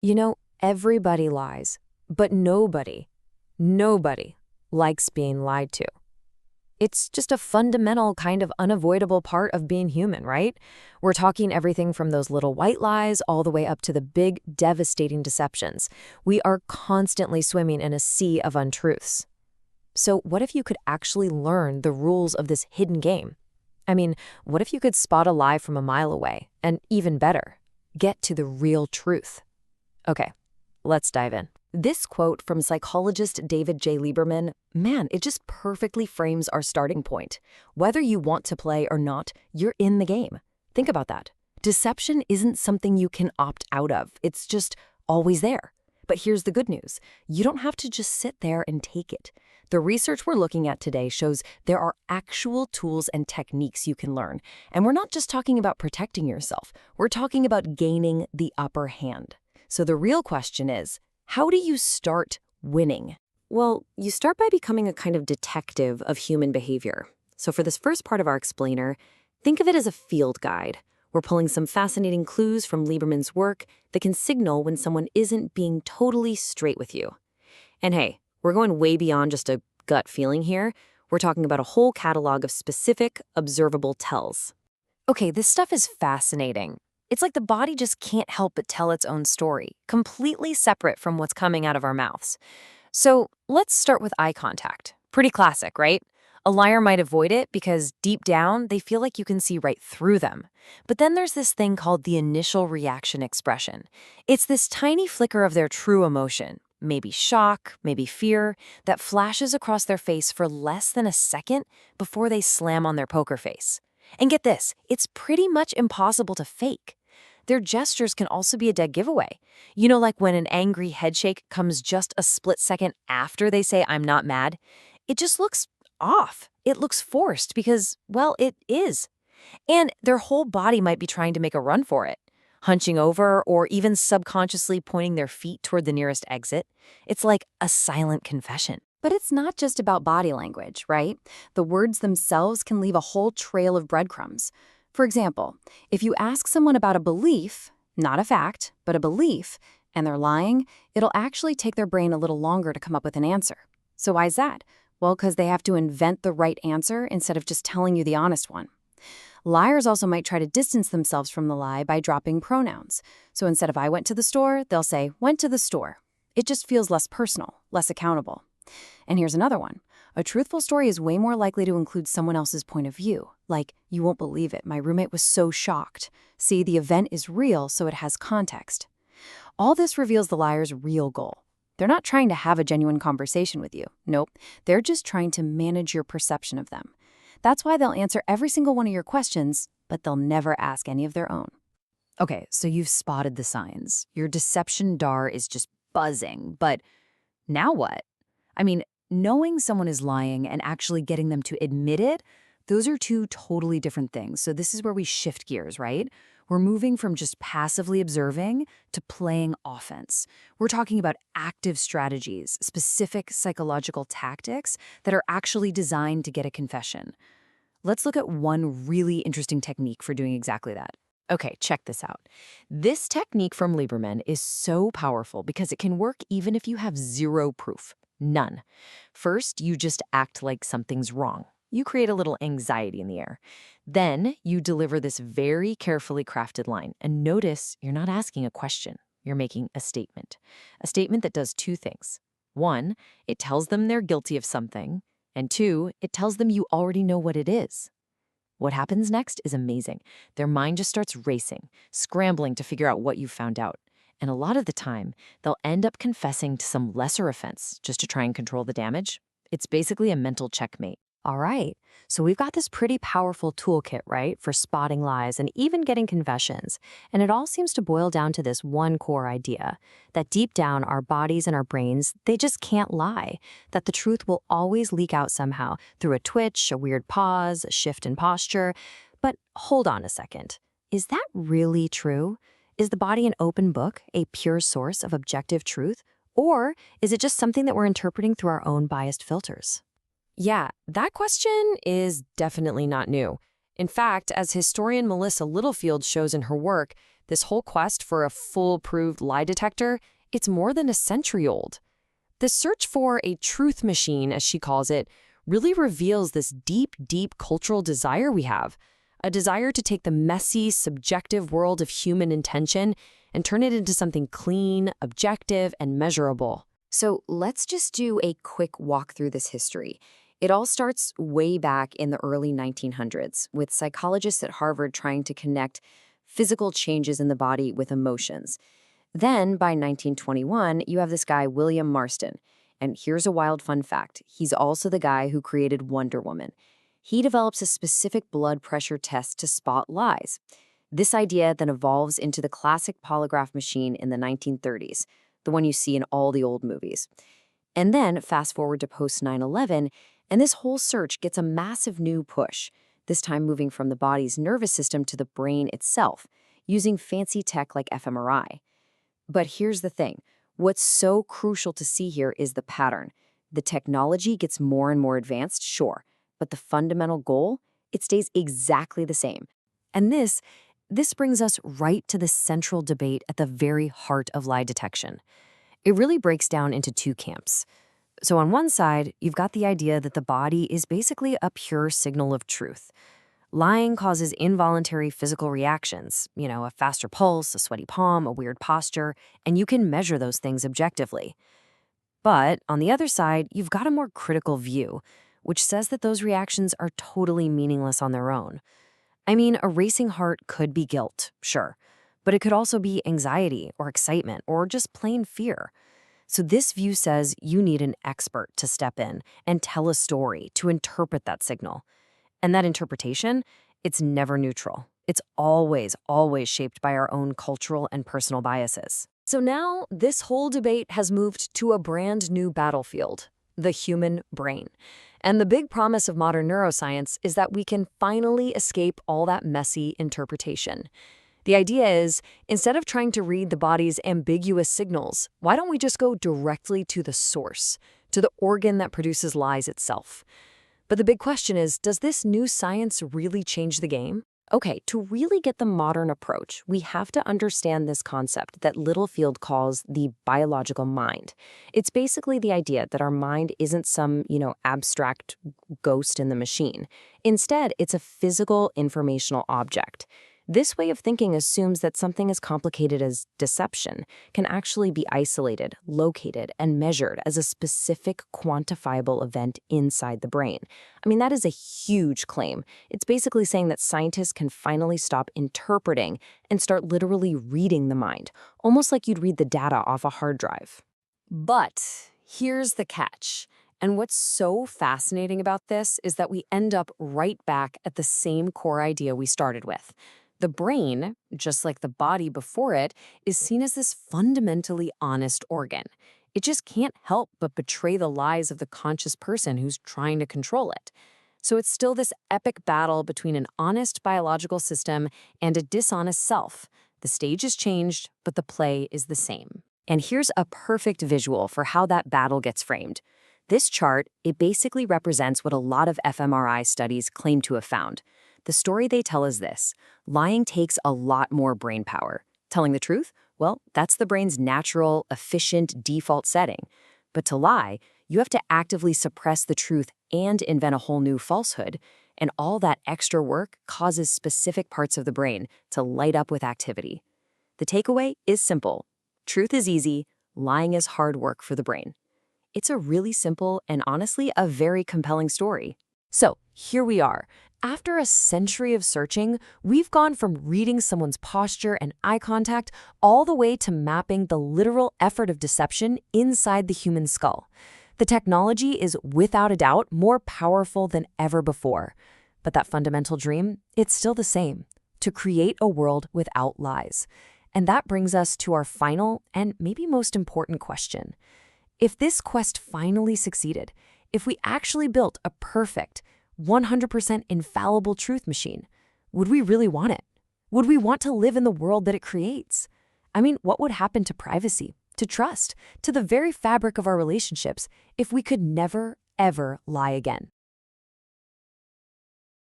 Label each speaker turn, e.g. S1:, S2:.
S1: You know, everybody lies, but nobody likes being lied to. It's just a fundamental kind of unavoidable part of being human, right? We're talking everything from those little white lies all the way up to the big, devastating deceptions. We are constantly swimming in a sea of untruths. So what if you could actually learn the rules of this hidden game? I mean, what if you could spot a lie from a mile away, and even better, get to the real truth? Okay, let's dive in. This quote from psychologist David J. Lieberman, man, it just perfectly frames our starting point. Whether you want to play or not, you're in the game. Think about that. Deception isn't something you can opt out of. It's just always there. But here's the good news. You don't have to just sit there and take it. The research we're looking at today shows there are actual tools and techniques you can learn. And we're not just talking about protecting yourself. We're talking about gaining the upper hand. So the real question is, how do you start winning? Well, you start by becoming a kind of detective of human behavior. So for this first part of our explainer, think of it as a field guide. We're pulling some fascinating clues from Lieberman's work that can signal when someone isn't being totally straight with you. And hey, we're going way beyond just a gut feeling here. We're talking about a whole catalog of specific, observable tells. Okay, this stuff is fascinating. It's like the body just can't help but tell its own story, completely separate from what's coming out of our mouths. So let's start with eye contact. Pretty classic, right? A liar might avoid it because deep down, they feel like you can see right through them. But then there's this thing called the initial reaction expression. It's this tiny flicker of their true emotion, maybe shock, maybe fear, that flashes across their face for less than a second before they slam on their poker face. And get this, it's pretty much impossible to fake. Their gestures can also be a dead giveaway. You know, like when an angry headshake comes just a split second after they say, "I'm not mad." It just looks off. It looks forced because, well, it is. And their whole body might be trying to make a run for it, hunching over or even subconsciously pointing their feet toward the nearest exit. It's like a silent confession. But it's not just about body language, right? The words themselves can leave a whole trail of breadcrumbs. For example, if you ask someone about a belief, not a fact, but a belief, and they're lying, it'll actually take their brain a little longer to come up with an answer. So why is that? Well, because they have to invent the right answer instead of just telling you the honest one. Liars also might try to distance themselves from the lie by dropping pronouns. So instead of "I went to the store," they'll say "went to the store." It just feels less personal, less accountable. And here's another one. A truthful story is way more likely to include someone else's point of view. Like, "You won't believe it, my roommate was so shocked." See, the event is real, so it has context. All this reveals the liar's real goal. They're not trying to have a genuine conversation with you. Nope, they're just trying to manage your perception of them. That's why they'll answer every single one of your questions, but they'll never ask any of their own. Okay, so you've spotted the signs. Your deception DAR is just buzzing, but now what? I mean, knowing someone is lying and actually getting them to admit it, those are two totally different things. So this is where we shift gears, right? We're moving from just passively observing to playing offense. We're talking about active strategies, specific psychological tactics that are actually designed to get a confession. Let's look at one really interesting technique for doing exactly that. Okay, check this out. This technique from Lieberman is so powerful because it can work even if you have zero proof. None. First, you just act like something's wrong. You create a little anxiety in the air. Then you deliver this very carefully crafted line. And notice you're not asking a question. You're making a statement. A statement that does two things. One, it tells them they're guilty of something. And two, it tells them you already know what it is. What happens next is amazing. Their mind just starts racing, scrambling to figure out what you found out. And a lot of the time, they'll end up confessing to some lesser offense just to try and control the damage. It's basically a mental checkmate. All right, so we've got this pretty powerful toolkit, right, for spotting lies and even getting confessions. And it all seems to boil down to this one core idea, that deep down, our bodies and our brains, they just can't lie, that the truth will always leak out somehow through a twitch, a weird pause, a shift in posture. But hold on a second. Is that really true? Is the body an open book, a pure source of objective truth? Or is it just something that we're interpreting through our own biased filters? Yeah, that question is definitely not new. In fact, as historian Melissa Littlefield shows in her work, this whole quest for a foolproof lie detector, it's more than a century old. The search for a truth machine, as she calls it, really reveals this deep, deep cultural desire we have, a desire to take the messy, subjective world of human intention and turn it into something clean, objective, and measurable. So let's just do a quick walk through this history. It all starts way back in the early 1900s with psychologists at Harvard trying to connect physical changes in the body with emotions. Then, by 1921, you have this guy, William Marston. And here's a wild fun fact. He's also the guy who created Wonder Woman. He develops a specific blood pressure test to spot lies. This idea then evolves into the classic polygraph machine in the 1930s, the one you see in all the old movies. And then, fast forward to post 9/11, and this whole search gets a massive new push, this time moving from the body's nervous system to the brain itself, using fancy tech like fMRI. But here's the thing. What's so crucial to see here is the pattern. The technology gets more and more advanced, sure, but the fundamental goal, it stays exactly the same. And this brings us right to the central debate at the very heart of lie detection. It really breaks down into two camps. So on one side, you've got the idea that the body is basically a pure signal of truth. Lying causes involuntary physical reactions, a faster pulse, a sweaty palm, a weird posture, and you can measure those things objectively. But on the other side, you've got a more critical view, which says that those reactions are totally meaningless on their own. I mean, a racing heart could be guilt, sure, but it could also be anxiety or excitement or just plain fear. So this view says you need an expert to step in and tell a story to interpret that signal. And that interpretation, it's never neutral. It's always, always shaped by our own cultural and personal biases. So now this whole debate has moved to a brand new battlefield, the human brain. And the big promise of modern neuroscience is that we can finally escape all that messy interpretation. The idea is, instead of trying to read the body's ambiguous signals, why don't we just go directly to the source, to the organ that produces lies itself? But the big question is, does this new science really change the game? Okay, to really get the modern approach, we have to understand this concept that Littlefield calls the biological mind. It's basically the idea that our mind isn't some, abstract ghost in the machine. Instead, it's a physical informational object. This way of thinking assumes that something as complicated as deception can actually be isolated, located, and measured as a specific quantifiable event inside the brain. I mean, that is a huge claim. It's basically saying that scientists can finally stop interpreting and start literally reading the mind, almost like you'd read the data off a hard drive. But here's the catch. And what's so fascinating about this is that we end up right back at the same core idea we started with. The brain, just like the body before it, is seen as this fundamentally honest organ. It just can't help but betray the lies of the conscious person who's trying to control it. So it's still this epic battle between an honest biological system and a dishonest self. The stage has changed, but the play is the same. And here's a perfect visual for how that battle gets framed. This chart, it basically represents what a lot of fMRI studies claim to have found. The story they tell is this: lying takes a lot more brain power. Telling the truth? Well, that's the brain's natural, efficient default setting. But to lie, you have to actively suppress the truth and invent a whole new falsehood. And all that extra work causes specific parts of the brain to light up with activity. The takeaway is simple. Truth is easy, lying is hard work for the brain. It's a really simple and honestly a very compelling story. So here we are. After a century of searching, we've gone from reading someone's posture and eye contact all the way to mapping the literal effort of deception inside the human skull. The technology is without a doubt more powerful than ever before. But that fundamental dream, it's still the same: to create a world without lies. And that brings us to our final and maybe most important question. If this quest finally succeeded, if we actually built a perfect, 100% infallible truth machine, would we really want it? Would we want to live in the world that it creates? I mean, what would happen to privacy, to trust, to the very fabric of our relationships if we could never, ever lie again?